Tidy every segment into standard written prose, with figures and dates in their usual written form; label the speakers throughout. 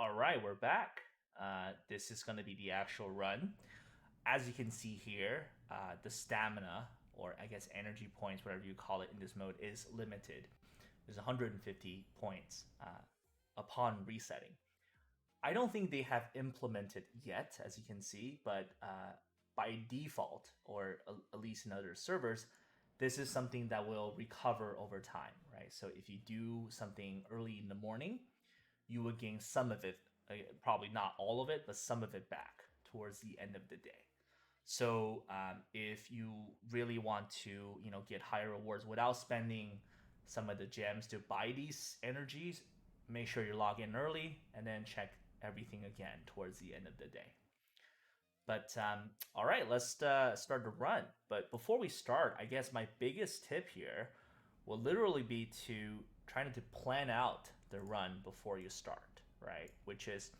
Speaker 1: All right, we're back. This is going to be the actual run. As you can see here, the stamina, or I guess energy points, whatever you call it in this mode, is limited. There's 150 points upon resetting. I don't think they have implemented yet, as you can see, but by default, or at least in other servers, this is something that will recover over time, right? So if you do something early in the morning, you would gain some of it, probably not all of it, but some of it back towards the end of the day. So if you really want to, get higher rewards without spending some of the gems to buy these energies, make sure you log in early and then check everything again towards the end of the day. But all right, let's start the run. But before we start, I guess my biggest tip here will literally be to trying to plan out the run before you start, right? Which is,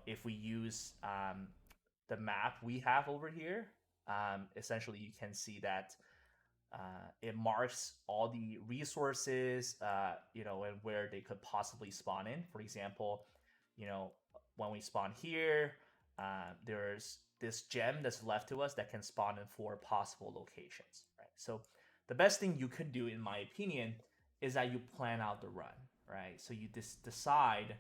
Speaker 1: if we use the map we have over here, essentially you can see that it marks all the resources, and where they could possibly spawn in. For example, you know, when we spawn here, there's this gem that's left to us that can spawn in 4 possible locations, right? So the best thing you could do, in my opinion, is that you plan out the run, right? So you decide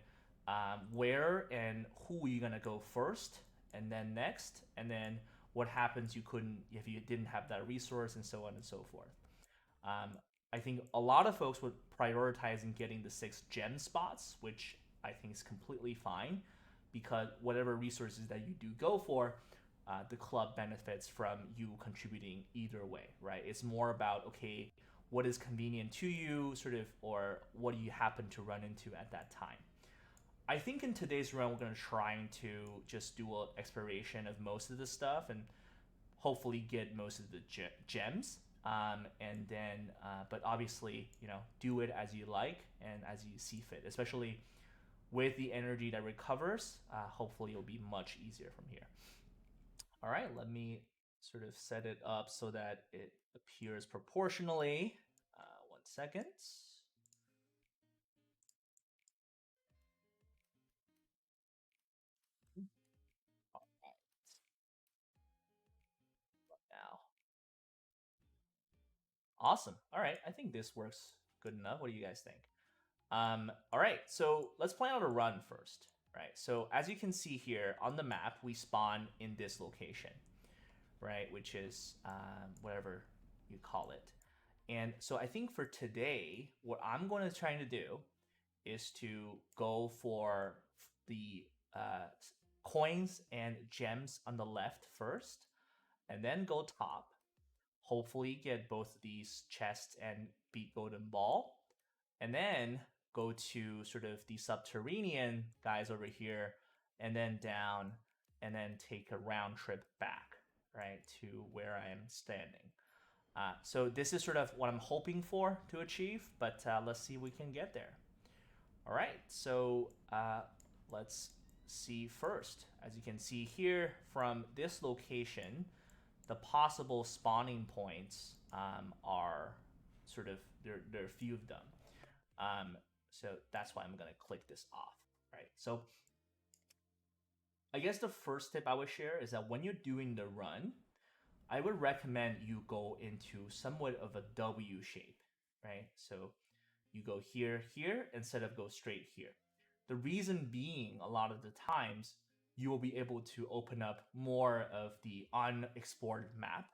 Speaker 1: where and who you're gonna go first, and then next, and then what happens you couldn't if you didn't have that resource, and so on and so forth. Um, I think a lot of folks would prioritize in getting the 6 gem spots, which I think is completely fine because whatever resources that you do go for, the club benefits from you contributing either way, right? It's more about, okay, what is convenient to you, sort of, or what do you happen to run into at that time. I think in today's run, we're going to try to just do an exploration of most of the stuff and hopefully get most of the gems. And then, but obviously, do it as you like and as you see fit, especially with the energy that recovers. Hopefully, it'll be much easier from here. All right, let me sort of set it up so that it appears proportionally. 1 second. All right, now. Awesome. All right, I think this works good enough. What do you guys think? All right, so let's plan out a run first, right? So as you can see here on the map, we spawn in this location, right? Which is whatever you call it. And so I think for today, what I'm going to try to do is to go for the coins and gems on the left first, and then go top. Hopefully, get both these chests and beat golden ball, and then go to sort of the subterranean guys over here, and then down, and then take a round trip back, right, to where I am standing. So this is sort of what I'm hoping for to achieve, but let's see if we can get there. All right, so let's see first. As you can see here from this location, the possible spawning points are sort of, there are a few of them. So that's why I'm going to click this off, right? So I guess the first tip I would share is that when you're doing the run, I would recommend you go into somewhat of a W shape, right? So you go here, here, instead of go straight here. The reason being, a lot of the times, you will be able to open up more of the unexplored map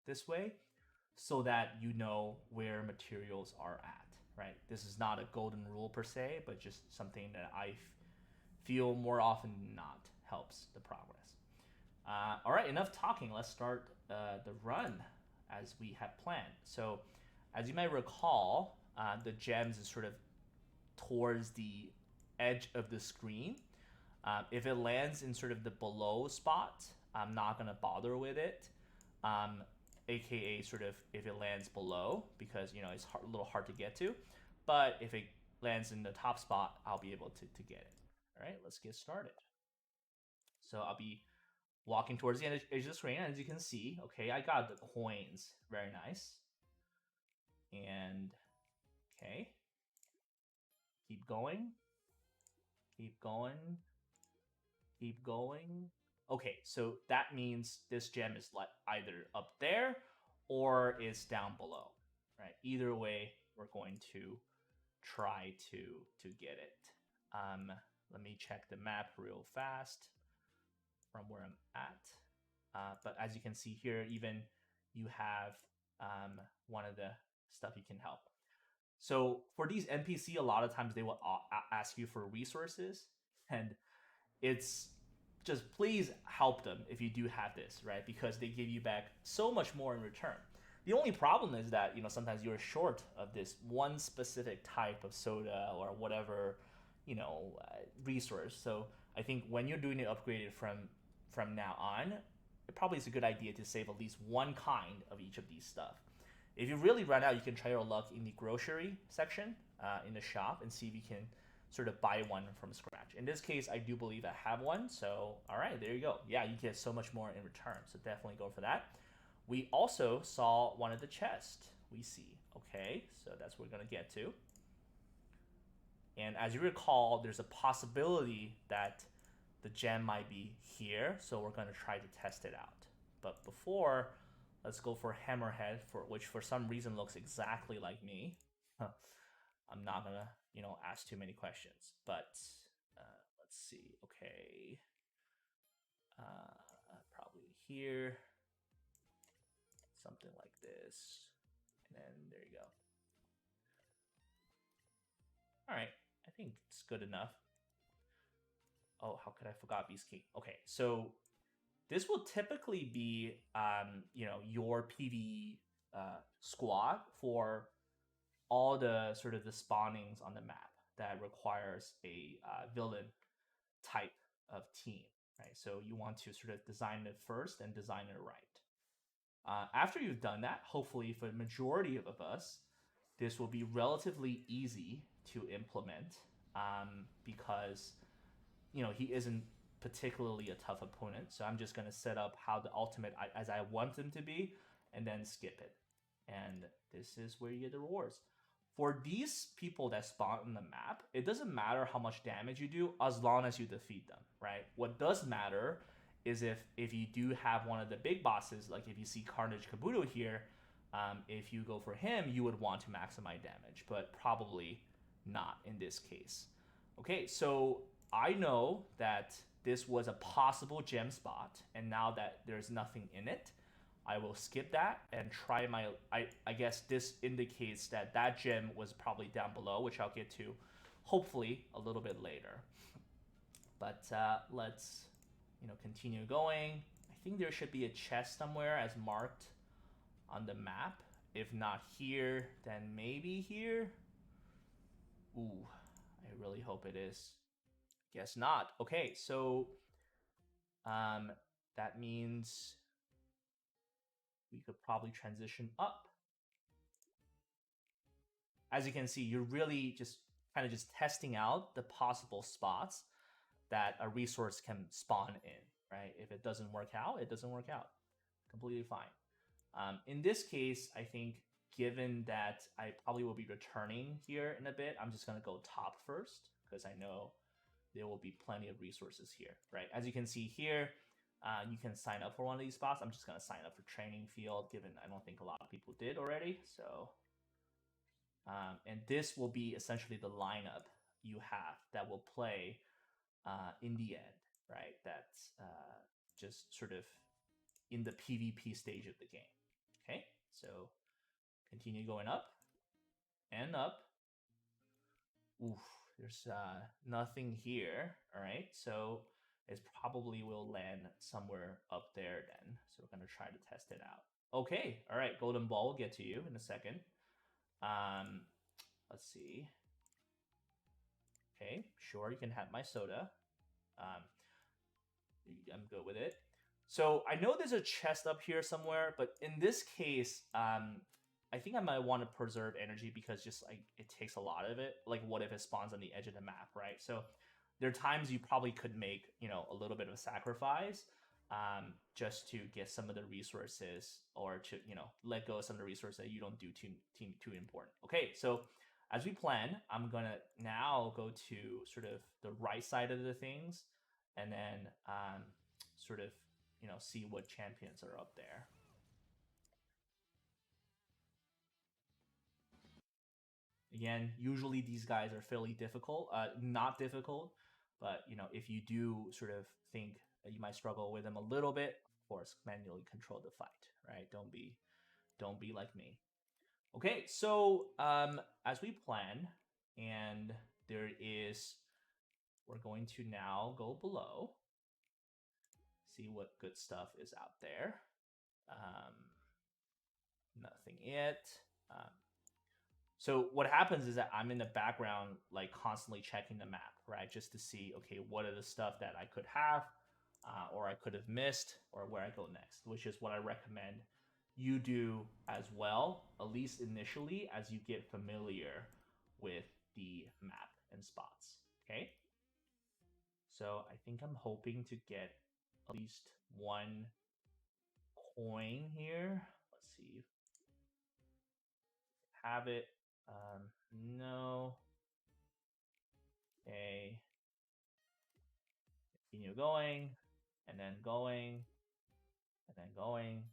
Speaker 1: this way so that you know where materials are at, right? This is not a golden rule per se, but just something that I feel more often than not helps the progress. All right, enough talking. Let's start the run as we have planned. So, as you might recall, the gems is sort of towards the edge of the screen. If it lands in sort of the below spot, I'm not gonna bother with it. AKA sort of if it lands below, because it's a little hard to get to. But if it lands in the top spot, I'll be able to get it. All right, let's get started. So I'll be walking towards the edge of the screen, as you can see. Okay, I got the coins. Very nice. And okay, keep going. Keep going. Keep going. Okay, so that means this gem is like either up there or is down below, right? Either way, we're going to try to get it. Let me check the map real fast from where I'm at. But as you can see here, even you have one of the stuff you can help. So for these NPC, a lot of times they will ask you for resources, and it's just please help them if you do have this, right? Because they give you back so much more in return. The only problem is that sometimes you're short of this one specific type of soda or whatever resource. So I think when you're doing it upgraded from now on, it probably is a good idea to save at least one kind of each of these stuff. If you really run out, you can try your luck in the grocery section in the shop and see if you can sort of buy one from scratch. In this case, I do believe I have one. So, all right, there you go. Yeah, you get so much more in return. So definitely go for that. We also saw one of the chests we see. Okay, so that's what we're going to get to. And as you recall, there's a possibility that the gem might be here. So we're going to try to test it out. But before, let's go for Hammerhead, which for some reason looks exactly like me. I'm not gonna, ask too many questions. But let's see. Okay, probably here, something like this, and then there you go. All right, I think it's good enough. Oh, how could I forgot Beast King? Okay, so this will typically be, your PvE squad for all the sort of the spawnings on the map that requires a villain type of team, right? So you want to sort of design it first and design it right. After you've done that, hopefully for the majority of us, this will be relatively easy to implement because he isn't particularly a tough opponent. So I'm just going to set up how the ultimate as I want them to be and then skip it. And this is where you get the rewards. For these people that spawn on the map, it doesn't matter how much damage you do as long as you defeat them, right? What does matter is if you do have one of the big bosses, like if you see Carnage Kabuto here, if you go for him, you would want to maximize damage, but probably not in this case. Okay, so I know that this was a possible gem spot, and now that there's nothing in it, I will skip that and try my. I guess this indicates that that gem was probably down below, which I'll get to, hopefully a little bit later. But let's continue going. I think there should be a chest somewhere as marked on the map. If not here, then maybe here. Ooh, I really hope it is. Guess not. Okay, so that means we could probably transition up. As you can see, you're really just kind of just testing out the possible spots that a resource can spawn in, right? If it doesn't work out, it doesn't work out. Completely fine. In this case, I think given that I probably will be returning here in a bit, I'm just going to go top first because I know there will be plenty of resources here, right? As you can see here, you can sign up for one of these spots. I'm just going to sign up for training field, given I don't think a lot of people did already. So, and this will be essentially the lineup you have that will play in the end, right? That's just sort of in the PvP stage of the game. Okay, so continue going up and up. Oof, there's nothing here. All right, so it probably will land somewhere up there then. So we're gonna try to test it out. Okay, all right, golden ball will get to you in a second. Let's see. Okay, sure, you can have my soda. I'm good with it. So I know there's a chest up here somewhere, but in this case, I think I might want to preserve energy because just like it takes a lot of it. Like what if it spawns on the edge of the map, right? So there are times you probably could make, a little bit of a sacrifice just to get some of the resources or to, let go of some of the resources that you don't do too important. Okay, so as we plan, I'm gonna now go to sort of the right side of the things, and then sort of see what champions are up there. Again, usually these guys are fairly difficult, not difficult, but if you do sort of think that you might struggle with them a little bit, of course, manually control the fight, right? Don't be like me. Okay, so as we plan, and there is, we're going to now go below, see what good stuff is out there. Nothing yet. So what happens is that I'm in the background, like constantly checking the map, right? Just to see, okay, what are the stuff that I could have, or I could have missed, or where I go next, which is what I recommend you do as well, at least initially, as you get familiar with the map and spots. Okay. So I think I'm hoping to get at least one coin here. Let's see. Have it. No. Okay. Continue going, and then going, and then going.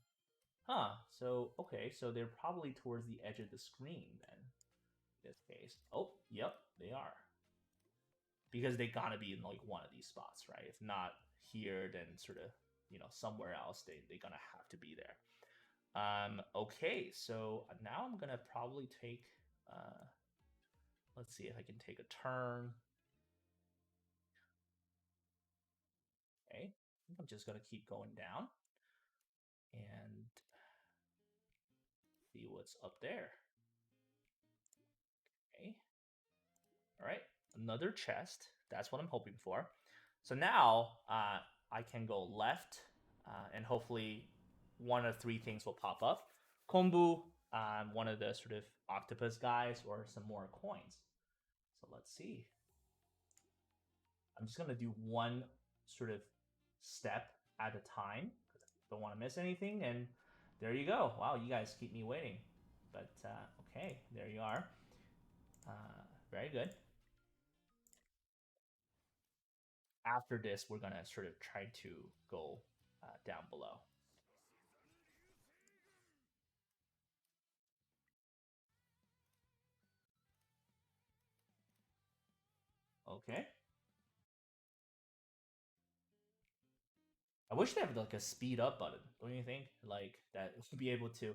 Speaker 1: Huh. So, okay. So they're probably towards the edge of the screen then, in this case. Oh, yep, they are. Because they gotta be in like one of these spots, right? If not here, then sort of, somewhere else, they're gonna have to be there. Okay, so now I'm gonna probably take, let's see if I can take a turn. Okay, I think I'm just gonna keep going down and see what's up there. Okay, all right, another chest. That's what I'm hoping for. So now I can go left, and hopefully one of three things will pop up. Kombu, one of the sort of octopus guys, or some more coins. So let's see. I'm just going to do one sort of step at a time because I don't want to miss anything. And there you go. Wow, you guys keep me waiting. But okay, there you are. Very good. After this, we're going to sort of try to go down below. Okay. I wish they had like a speed up button, don't you think? Like that would be able to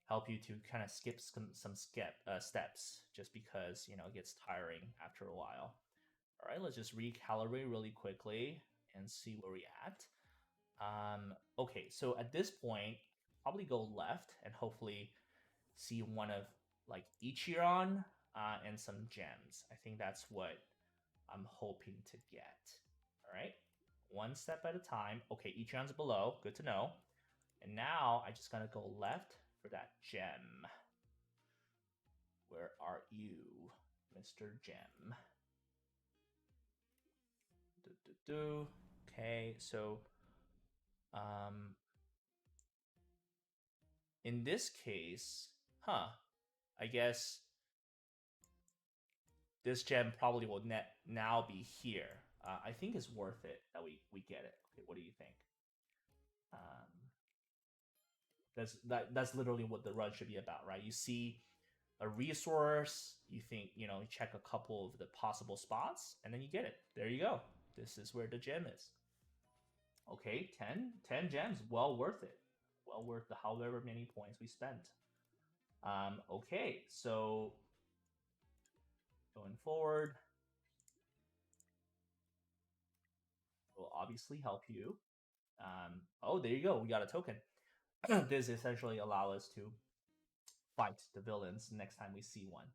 Speaker 1: help you to kind of skip some steps, just because it gets tiring after a while. All right, let's just recalibrate really quickly and see where we're at. Okay, so at this point, probably go left and hopefully see one of like Ichiran and some gems. I think that's what I'm hoping to get. All right, one step at a time. Okay, Ichiran's below. Good to know. And now I just gotta go left for that gem. Where are you, Mr. Gem? Okay, so in this case, I guess this gem probably will now be here. I think it's worth it that we get it. Okay, what do you think? That's literally what the run should be about, right? You see a resource, you think, you check a couple of the possible spots, and then you get it. There you go. This is where the gem is. Okay, 10 gems, well worth it. Well worth the however many points we spent. Okay, so going forward, will obviously help you. Oh, there you go. We got a token. This essentially allow us to fight the villains next time we see one.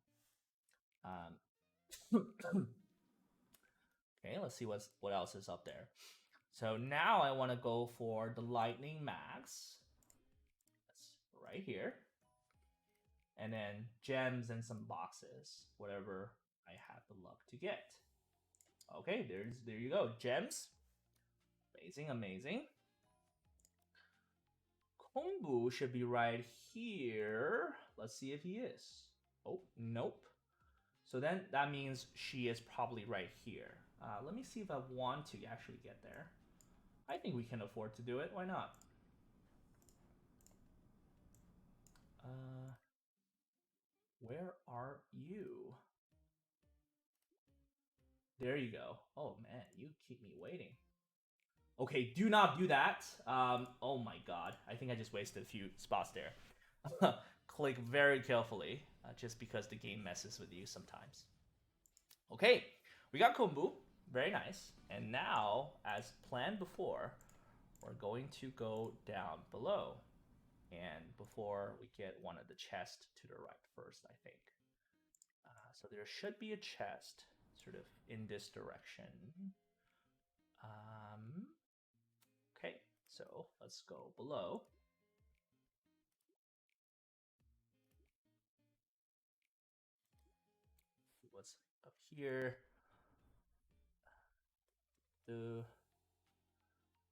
Speaker 1: Okay, let's see what else is up there. So now I want to go for the Lightning Max. That's right here. And then gems and some boxes, whatever I have the luck to get. Okay, there you go. Gems. Amazing, amazing. Kombu should be right here. Let's see if he is. Oh, nope. So then that means she is probably right here. Let me see if I want to actually get there. I think we can afford to do it. Why not? Uh, where are you? There you go. Oh man, you keep me waiting. Okay, do not do that. Oh my god, I think I just wasted a few spots there. Click very carefully, just because the game messes with you sometimes. Okay, we got Kumbu. Very nice. And now, as planned before, we're going to go down below. And before we get one of the chests to the right first, I think. So there should be a chest sort of in this direction. Okay, so let's go below. See what's up here.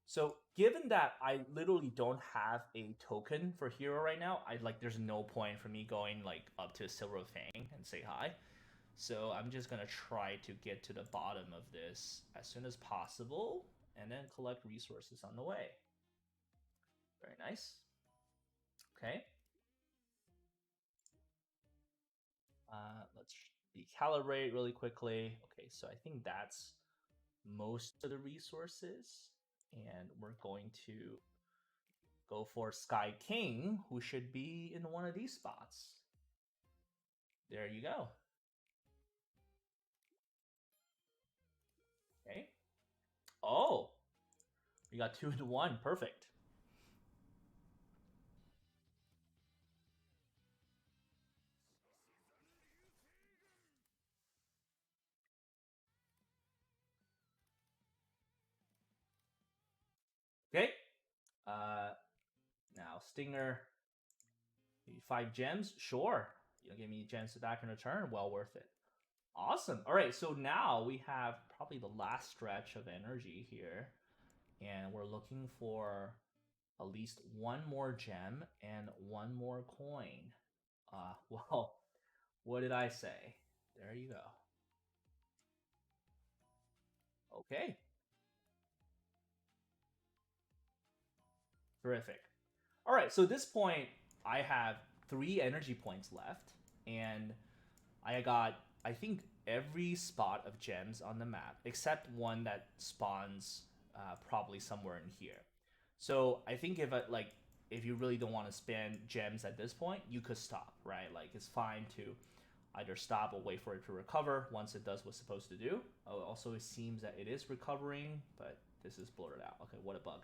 Speaker 1: So given that I literally don't have a token for hero right now, I like there's no point for me going like up to Silver Fang and say hi. So I'm just gonna try to get to the bottom of this as soon as possible and then collect resources on the way. Very nice. Okay. Let's recalibrate really quickly. Okay, so I think that's most of the resources. And we're going to go for Sky King, who should be in one of these spots. There you go. Okay. Oh, we got 2 to 1. Perfect. Okay. Now Stinger, maybe 5 gems. Sure. You'll give me gems back in return. Well worth it. Awesome. All right. So now we have probably the last stretch of energy here, and we're looking for at least one more gem and one more coin. Well, what did I say? There you go. Okay. Terrific. All right, so at this point, I have 3 energy points left, and I got, I think, every spot of gems on the map, except one that spawns probably somewhere in here. So I think if you really don't want to spend gems at this point, you could stop, right? Like it's fine to either stop or wait for it to recover once it does what's supposed to do. Oh, also, it seems that it is recovering, but this is blurred out. Okay, what a bug.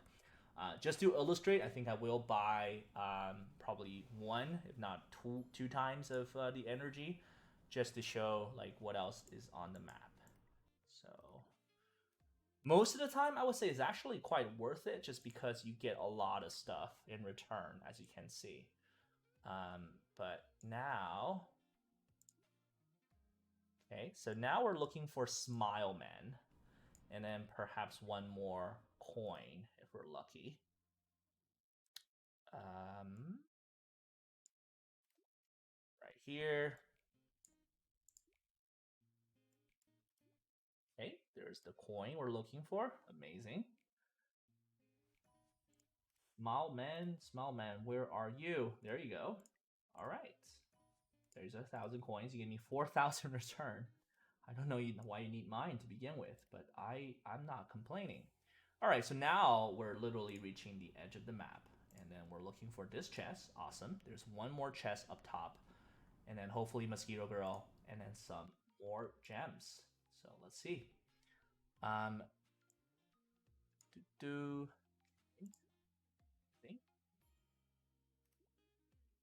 Speaker 1: Just to illustrate, I think I will buy probably one, if not two times of the energy, just to show like what else is on the map. So most of the time, I would say is actually quite worth it, just because you get a lot of stuff in return, as you can see. But now, okay, so now we're looking for Smile Men, and then perhaps one more coin if we're lucky. Right here. Okay, there's the coin we're looking for. Amazing. Small man, where are you? There you go. All right. There's 1,000 coins. You give me 4,000 return. I don't know why you need mine to begin with, but I'm not complaining. All right, so now we're literally reaching the edge of the map, and then we're looking for this chest. Awesome. There's one more chest up top, and then hopefully Mosquito Girl, and then some more gems. So let's see. Um, do think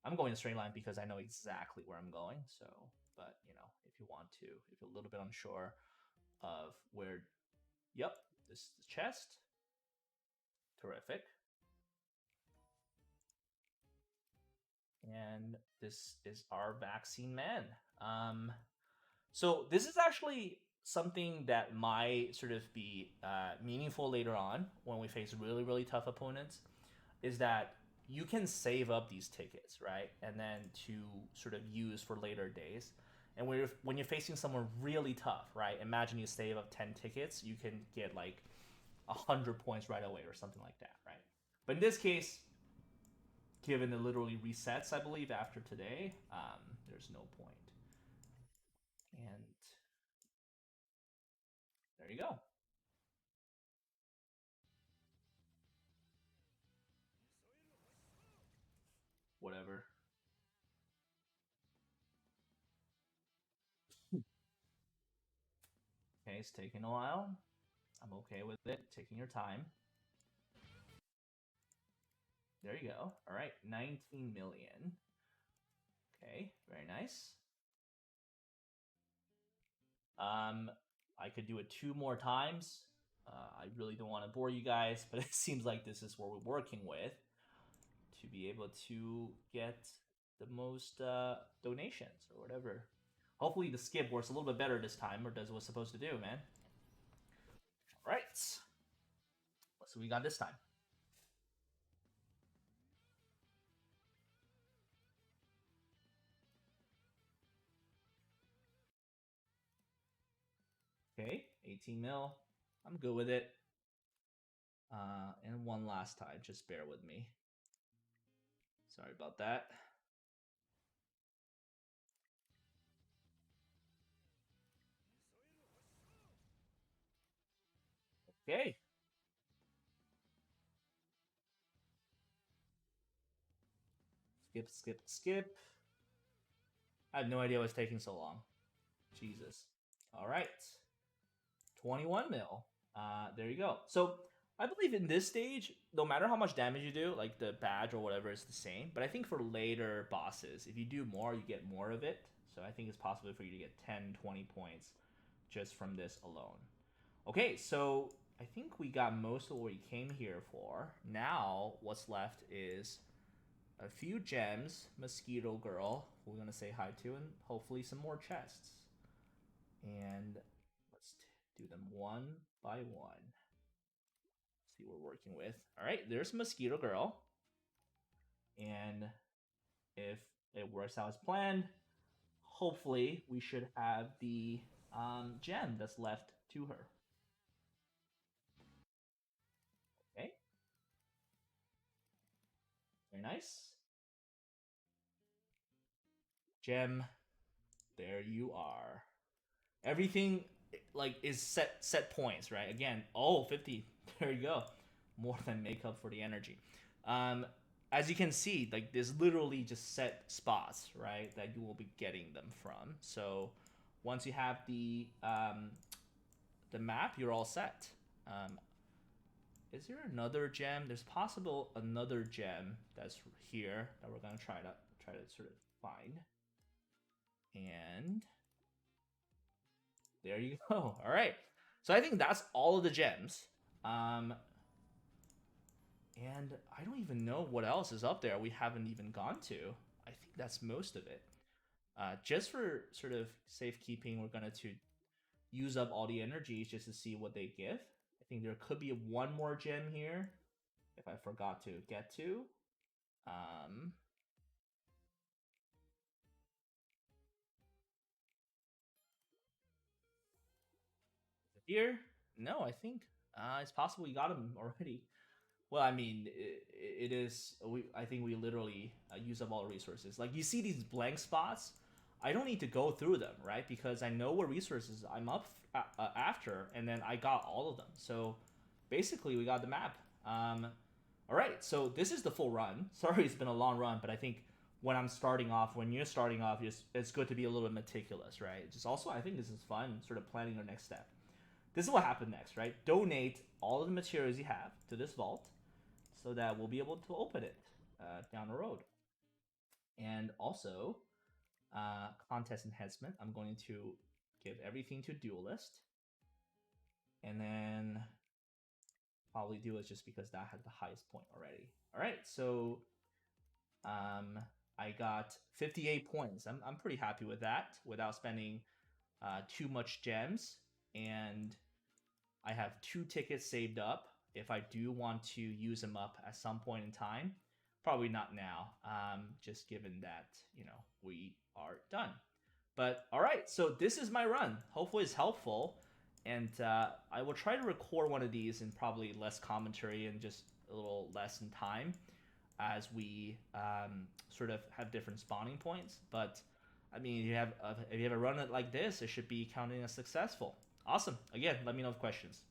Speaker 1: I'm going a straight line because I know exactly where I'm going. So, but you know, if you want to, if you're a little bit unsure of where, yep, this is the chest. Terrific. And this is our vaccine man. So this is actually something that might sort of be meaningful later on when we face really, really tough opponents, is that you can save up these tickets, right? And then to sort of use for later days. And when you're facing someone really tough, right? Imagine you save up 10 tickets, you can get like 100 points right away or something like that, right? But in this case, given it literally resets, I believe after today, there's no point. And there you go. Whatever. Okay, it's taking a while. I'm okay with it. Taking your time. There you go. All right, 19 million. Okay, very nice. Um, I could do it 2 more times. I really don't want to bore you guys, but it seems like this is what we're working with to be able to get the most donations or whatever. Hopefully the skip works a little bit better this time, or does what it's supposed to do, man. All right, let's see what we got this time. Okay, 18 mil. I'm good with it. And one last time, just bear with me. Sorry about that. Okay. Skip, skip, skip. I have no idea what's taking so long. Jesus. All right. 21 mil. There you go. So I believe in this stage, no matter how much damage you do, like the badge or whatever is the same. But I think for later bosses, if you do more, you get more of it. So I think it's possible for you to get 10, 20 points just from this alone. Okay, so I think we got most of what we came here for. Now what's left is a few gems, Mosquito Girl, we're gonna say hi to, and hopefully some more chests. And let's do them one by one. See what we're working with. All right, there's Mosquito Girl. And if it works out as planned, hopefully we should have the gem that's left to her. Okay, very nice. Gem, there you are. Everything like is set points, right? Again, oh, 50. There you go. More than make up for the energy. Um, as you can see, like there's literally just set spots, right, that you will be getting them from. So once you have the map, you're all set. Um, is there another gem? There's possible another gem that's here that we're gonna try to sort of find. And there you go. All right. So I think that's all of the gems. And I don't even know what else is up there we haven't even gone to. I think that's most of it. Just for sort of safekeeping, we're going to use up all the energies just to see what they give. I think there could be one more gem here if I forgot to get to. Um, here? No, I think it's possible we got them already. Well, I mean, it is. I think we literally use up all the resources. Like you see these blank spots, I don't need to go through them, right? Because I know what resources I'm up after, and then I got all of them. So basically, we got the map. All right, so this is the full run. Sorry, it's been a long run, but I think when you're starting off, it's good to be a little bit meticulous, right? Just also, I think this is fun, sort of planning your next step. This is what happened next, right? Donate all of the materials you have to this vault so that we'll be able to open it down the road. And also, contest enhancement, I'm going to give everything to Duelist. And then probably Duelist just because that has the highest point already. All right, so I got 58 points. I'm pretty happy with that without spending too much gems. And I have 2 tickets saved up if I do want to use them up at some point in time. Probably not now, just given that, we are done. But all right, so this is my run. Hopefully, it's helpful, and I will try to record one of these in probably less commentary and just a little less in time as we sort of have different spawning points. But I mean, if you have a run it like this, it should be counting as successful. Awesome. Again, let me know if questions.